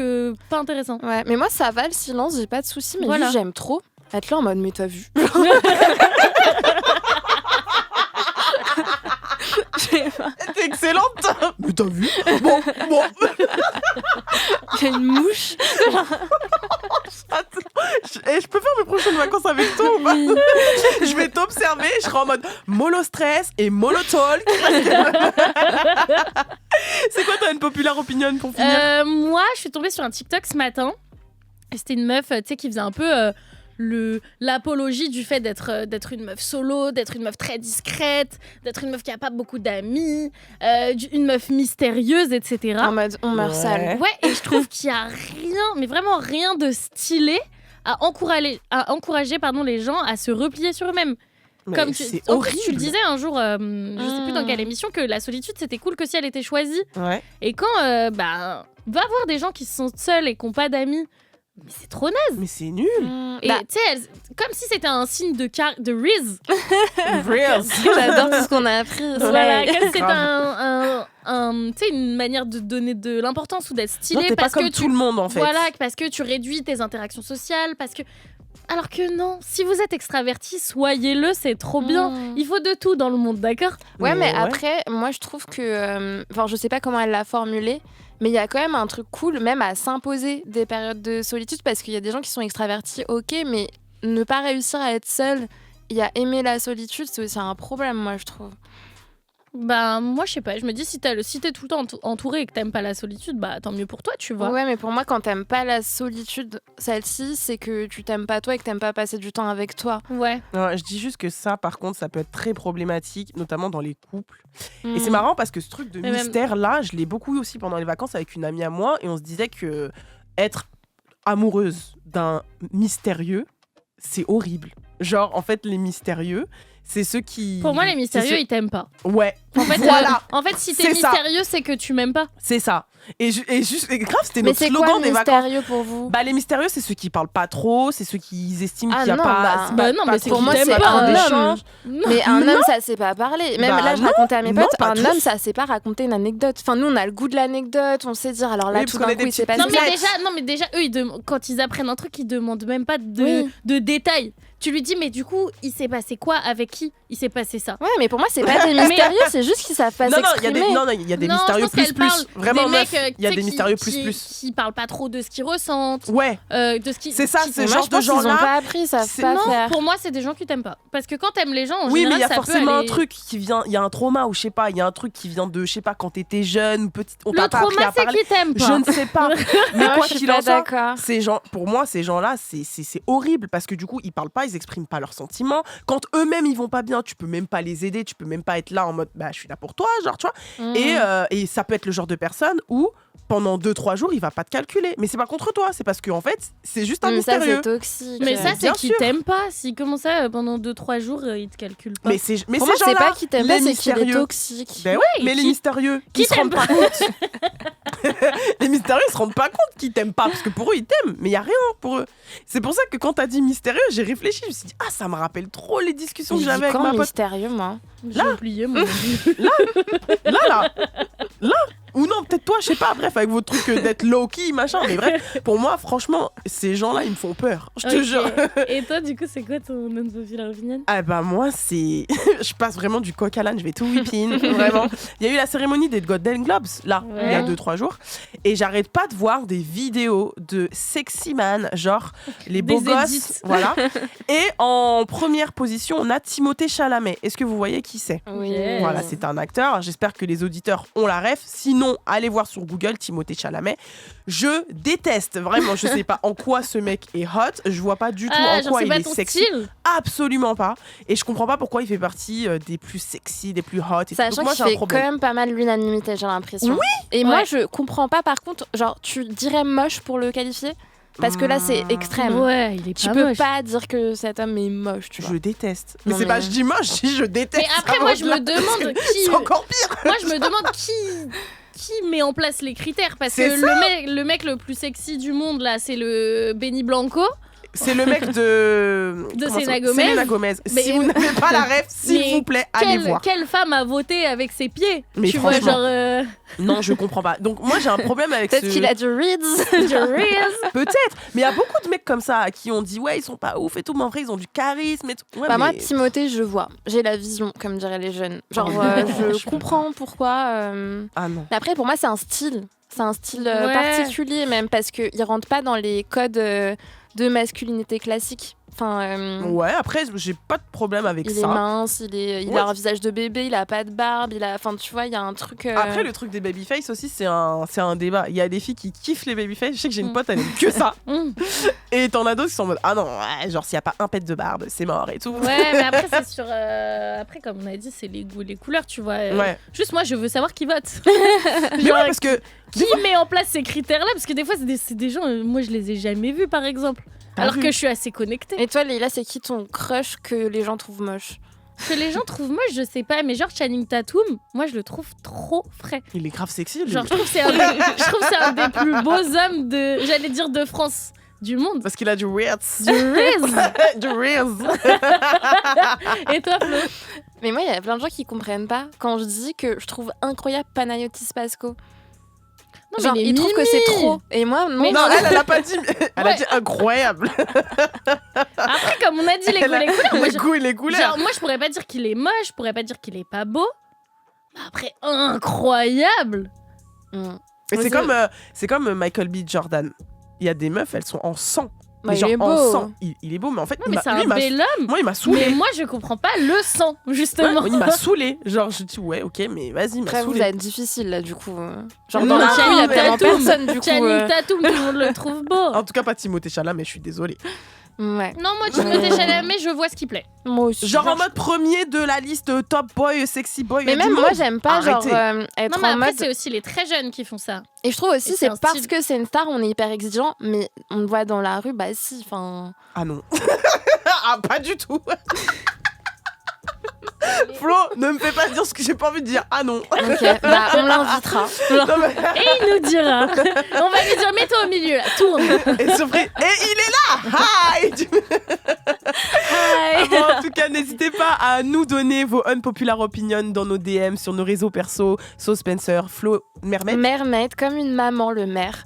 pas intéressant. Ouais, mais moi ça va le silence, j'ai pas de soucis, mais Voilà. juste, j'aime trop être là en mode mais t'as vu. T'es excellente. Mais t'as vu? Bon. Il y a une mouche. Je peux faire mes prochaines vacances avec toi ou pas? Je vais t'observer, je serai en mode mollo stress et mollo talk. C'est quoi ton populaire opinion pour finir? Moi, je suis tombée sur un TikTok ce matin. Et c'était une meuf, tu sais, qui faisait un peu l'apologie du fait d'être une meuf solo, d'être une meuf très discrète, d'être une meuf qui a pas beaucoup d'amis, une meuf mystérieuse, etc. En mode on meurt seul. Ouais, et je trouve qu'il y a rien, mais vraiment rien de stylé à encourager les gens à se replier sur eux-mêmes. Comme c'est en horrible. plus, tu le disais un jour, je sais plus dans quelle émission, que la solitude c'était cool que si elle était choisie. Ouais. Et quand va voir des gens qui se sentent seuls et qui n'ont pas d'amis, mais c'est trop naze. Mais c'est nul. Et tu sais, comme si c'était un signe de Riz. Riz. J'adore tout ce qu'on a appris. Voilà, comme c'était tu sais, une manière de donner de l'importance ou d'être stylé. Non, t'es parce pas comme que tout le monde en fait. Voilà, parce que tu réduis tes interactions sociales, parce que... Alors que non, si vous êtes extraverti, soyez-le, c'est trop bien. Il faut de tout dans le monde, d'accord? Ouais, mais après, moi je trouve que... Enfin, je sais pas comment elle l'a formulé, mais il y a quand même un truc cool, même à s'imposer des périodes de solitude, parce qu'il y a des gens qui sont extravertis, ok, mais ne pas réussir à être seul et à aimer la solitude, c'est aussi un problème, moi je trouve. Bah, moi, je sais pas. Je me dis, si t'es tout le temps entouré et que t'aimes pas la solitude, bah, tant mieux pour toi, tu vois. Ouais, mais pour moi, quand t'aimes pas la solitude, celle-ci, c'est que tu t'aimes pas toi et que t'aimes pas passer du temps avec toi. Ouais. Non, je dis juste que ça, par contre, ça peut être très problématique, notamment dans les couples. Et c'est marrant parce que ce truc de mystère-là, je l'ai beaucoup eu aussi pendant les vacances avec une amie à moi, et on se disait que être amoureuse d'un mystérieux, c'est horrible. Genre, en fait, les mystérieux, c'est ceux qui... Pour moi, les mystérieux, ils t'aiment pas. Ouais. En fait, voilà. En fait, si t'es mystérieux, c'est que tu m'aimes pas. C'est ça. Et grave, c'était notre slogan des vacances. Mais c'est quoi mystérieux pour vous? Bah, les mystérieux, c'est ceux qui parlent pas trop, c'est ceux qui estiment qu'il y a non, pas... non, mais c'est pour moi, c'est pas un d'échange. Mais un homme, ça sait pas parler. Même là, je racontais à mes potes, un homme, ça sait pas raconter une anecdote. Enfin, nous, on a le goût de l'anecdote, on sait dire, alors là, tout d'un coup, il s'est passé... Non, mais déjà, eux, quand ils apprennent un truc, ils demandent même pas de détails. Tu lui dis, mais du coup, il s'est passé quoi? Avec qui il s'est passé ça? Ouais, mais pour moi, c'est pas des mystérieux, c'est juste qu'ils savent pas s'exprimer. Non, il y a des mystérieux plus. Vraiment, mecs, il y a des mystérieux plus. Qui parlent pas trop de ce qu'ils ressentent. Ouais. De ce qui. C'est ça, ce genre de gens-là. gens-là. Ils ont pas appris, ils savent pas faire. Pour moi, c'est des gens qui t'aiment pas. Parce que quand t'aimes les gens, en oui, général, mais il y a ça forcément peut aller... un truc qui vient. Il y a un trauma ou je sais pas. Il y a un truc qui vient de, je sais pas, quand t'étais jeune ou petite. On t'a pas appris à parler. Le trauma, c'est qu'ils t'aiment pas. Je ne sais pas. Mais quoi qu'il en soit, ces gens, pour moi, ces gens-là, c'est horrible parce que du coup, ils parlent pas, ils expriment pas leurs sentiments. Quand eux-mêmes ils vont pas bien, tu peux même pas les aider, tu peux même pas être là en mode bah je suis là pour toi, genre tu vois. Et ça peut être le genre de personne où pendant 2-3 jours il va pas te calculer, mais c'est pas contre toi, c'est parce que en fait c'est juste un mystérieux. Ça c'est toxique. Mais ça c'est qu'il t'aime pas. Si comment ça pendant 2-3 jours il te calcule pas. Mais ces pour moi, gens-là, c'est pas qu'il t'aime pas, c'est qu'il est mystérieux. toxique. Ben ouais, mais les mystérieux, ils se rendent pas compte. Les mystérieux ils se rendent pas compte qu'ils t'aiment pas parce que pour eux ils t'aiment, mais il y a rien pour eux. C'est pour ça que quand t'as dit mystérieux, j'ai réfléchi, je me suis dit ah ça me rappelle trop les discussions que j'avais avec ma pote. Mystérieux moi. J'ai oublié mon là. Ou non, peut-être toi, je sais pas, bref, avec votre truc d'être low-key, machin. Mais bref, pour moi, franchement, ces gens-là, ils me font peur. Je te jure. Et toi, du coup, c'est quoi ton unpopular opinion? Ah bah moi, c'est... je passe vraiment du coq à l'âne, je vais tout whipping, vraiment. Il y a eu la cérémonie des Golden Globes, là, il y a 2-3 jours. Et j'arrête pas de voir des vidéos de sexy man, genre les beaux gosses. Voilà. Et en première position, on a Timothée Chalamet. Est-ce que vous voyez qui c'est? Oui. Voilà, c'est un acteur. J'espère que les auditeurs ont la ref. Sinon, allez voir sur Google Timothée Chalamet. Je déteste, vraiment, je sais pas en quoi ce mec est hot. Je vois pas du tout en quoi il est sexy. Style. Absolument pas. Et je comprends pas pourquoi il fait partie des plus sexy, des plus hot. Et sachant qu'il fait quand même pas mal l'unanimité, j'ai l'impression. Oui. Et moi, je comprends pas, par contre, genre, tu dirais moche pour le qualifier? Parce que là, c'est extrême. Ouais, il est tu pas peux moche. pas dire que cet homme est moche, tu vois. Je déteste. Mais Non, c'est mais- pas je dis moche, je dis je déteste. Mais après, moi, je me demande qui. C'est encore pire. Moi, je me demande qui met en place les critères. Parce C'est que ça. le mec le plus sexy du monde, là, c'est le Benny Blanco. C'est le mec de... De comment ça Selena s'appelle Gomez. Selena Gomez. Mais- Si vous n'avez pas la ref, s'il vous plaît, allez voir. Quelle femme a voté avec ses pieds? Mais tu vois, franchement. genre. Non, je comprends pas. Donc moi, j'ai un problème avec Peut-être ce... qu'il a du reads. Peut-être. Mais il y a beaucoup de mecs comme ça à qui on dit ouais, ils sont pas ouf et tout, mais en vrai, ils ont du charisme et tout. Ouais, Bah, moi, mais... Timothée, je vois. J'ai la vision, comme diraient les jeunes. Genre, je comprends pourquoi. Ah non. Mais après, pour moi, c'est un style. C'est un style Ouais. particulier, même, parce qu'il rentre pas dans les codes de masculinité classique. Enfin, Ouais, après, j'ai pas de problème avec il ça. est mince, il Ouais. a un visage de bébé, il a pas de barbe, enfin tu vois, il y a un truc. Après, le truc des babyface aussi, c'est un débat. Il y a des filles qui kiffent les babyface. Je sais que j'ai une pote, elle aime que ça. Et t'en as d'autres qui sont en mode, ah non, ouais, genre s'il y a pas un pet de barbe, c'est mort et tout. Ouais, mais après, c'est sur. Après, comme on a dit, c'est les goûts, les couleurs, tu vois. Ouais. Juste, moi, je veux savoir qui vote. Mais ouais, parce que Qui met en place ces critères-là? Parce que des fois, c'est des gens, moi, je les ai jamais vus, par exemple. Alors que je suis assez connectée. Et toi, Leïla, c'est qui ton crush que les gens trouvent moche? Que les gens trouvent moche, je sais pas, mais genre Channing Tatum, moi, je le trouve trop frais. il est grave sexy, lui. Genre, je trouve que c'est un des plus beaux hommes de France. Du monde. Parce qu'il a du Ritz. Du Riz. Du Ritz. Et toi, Flo? Mais moi, il y a plein de gens qui comprennent pas quand je dis que je trouve incroyable Panayotis Pasco. Non, Genre, mais ils trouvent que c'est trop. Et moi, non. Non, elle a pas dit. Elle a dit incroyable. Après, comme on a dit, les goûts, les couleurs. Les goûts et les couleurs. Genre, moi, je pourrais pas dire qu'il est moche, je pourrais pas dire qu'il est pas beau. Mais après, incroyable. Et c'est comme Michael B. Jordan. Il y a des meufs, elles sont en sang. Bah, Mais il genre est beau. en sang. Il est beau, mais en fait, Ouais, mais c'est un bel homme. moi, il m'a saoulé. Mais moi, je comprends pas le sang, justement. Ouais, il m'a saoulé. Genre, je dis, ouais, ok, mais vas-y, il m'a Après, vous saoulé. êtes difficile là, du coup. Genre, Non, dans la rue, il y a vraiment Tatum. personne, du coup. Channing Tatum, tout le monde le trouve beau. En tout cas, pas Timothée Chalamet, je suis désolée. Ouais. Non, moi, Timothée Chalamet, je vois ce qui plaît. Moi aussi. Genre en mode premier de la liste top boy, sexy boy. Mais du même monde. moi, j'aime pas Arrêtez. genre être Non, mais en après, mode. c'est aussi les très jeunes qui font ça. Et je trouve aussi Et c'est c'est un parce style. que c'est une star, on est hyper exigeant, mais on le voit dans la rue, bah si, enfin. Ah non. Ah, pas du tout. Flo, ne me fais pas dire ce que j'ai pas envie de dire. Ah non. Ok, bah on l'invitera. Non, mais- Et il nous dira. On va lui dire, mets-toi au milieu, là, tourne. Et il est là. Hi. Hi. Bon, en tout cas, n'hésitez pas à nous donner vos unpopular opinions dans nos DM sur nos réseaux perso. So Spencer, Flo, Mermaid. Mermaid, comme une maman, le maire.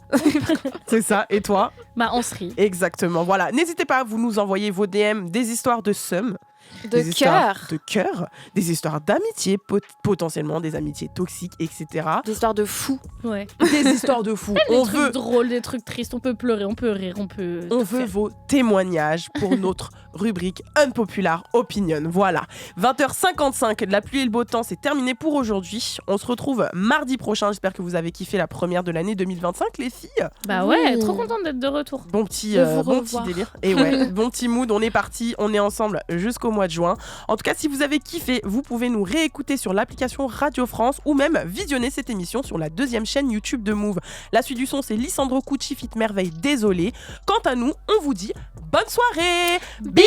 C'est ça. Et toi? Bah, on se rit. Exactement. Voilà. N'hésitez pas à vous nous envoyer vos DM, des histoires de seum. De des histoires cœur. de cœur, des histoires d'amitié, potentiellement des amitiés toxiques, etc. Des histoires de fous. Ouais. Des histoires de fous. Des On trucs veut, drôles, des trucs tristes, on peut pleurer, on peut rire, on peut. on tout veut faire. vos témoignages pour notre rubrique Unpopular Opinion. Voilà. 20h55, la pluie et le beau temps, c'est terminé pour aujourd'hui. On se retrouve mardi prochain. J'espère que vous avez kiffé la première de l'année 2025, les filles. Bah ouais, Oui. trop contente d'être de retour. Bon petit, De vous bon petit revoir. délire. Et ouais, bon petit mood, on est parti, on est ensemble jusqu'au mois de juin. En tout cas, si vous avez kiffé, vous pouvez nous réécouter sur l'application Radio France ou même visionner cette émission sur la deuxième chaîne YouTube de Move. La suite du son, c'est Lissandro Cucci fit Merveille, désolé. Quant à nous, on vous dit bonne soirée. Bisous.